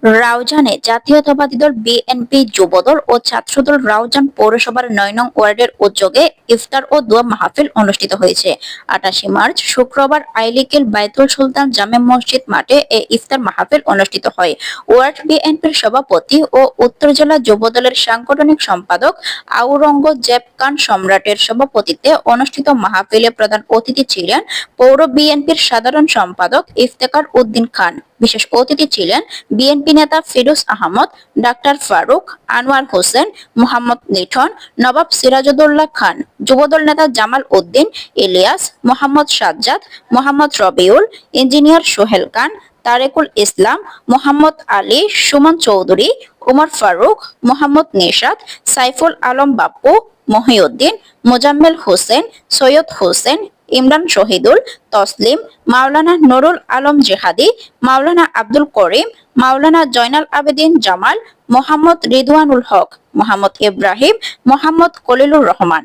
রাউজানে জাতীয়তাবাদী দল বিএনপি যুবদল ও ছাত্রদল রাউজান পৌরসভার ৯ নং ওয়ার্ডের উদ্যোগে ইফতার ও দোয়া মাহফিল অনুষ্ঠিত হয়েছে। ২৮ মার্চ শুক্রবার আইলিকেল বাইতুল সুলতান জামে মসজিদ মাঠে এই ইফতার মাহফিল অনুষ্ঠিত হয়। ওয়ার্ড বিএনপির সভাপতি ও উত্তর জেলা যুবদলের সাংগঠনিক সম্পাদক আওরঙ্গজেব খান সম্রাটের সভাপতিত্বে অনুষ্ঠিত মাহফিলে প্রধান অতিথি ছিলেন পৌর বিএনপির সাধারণ সম্পাদক ইফতেখার উদ্দিন খান। বিশেষ অতিথি ছিলেন বিএনপি নেতা ফিরোজ আহমদ, ডাক্তার ফারুক, আনোয়ার হোসেন, মোহাম্মদ লিটন, নবাব সিরাজউদ্দৌলা খান, যুবদল নেতা জামাল উদ্দিন, ইলিয়াস, মোহাম্মদ সাজ্জাদ, মোহাম্মদ রবিউল, ইঞ্জিনিয়ার সোহেল খান, তারেকুল ইসলাম, মোহাম্মদ আলী, সুমন চৌধুরী, উমর ফারুক, মোহাম্মদ নিশাত, সাইফুল আলম বাপ্পু, মহিউদ্দিন, মোজাম্মেল হোসেন, সৈয়দ হোসেন, ইমরান শহীদুল, তসলিম, মাওলানা নুরুল আলম জেহাদি, মাওলানা আব্দুল করিম, মাওলানা জয়নাল আবেদিন জামাল, মোহাম্মদ রিদওয়ানুল হক, মোহাম্মদ ইব্রাহিম, মোহাম্মদ খলিলুর রহমান।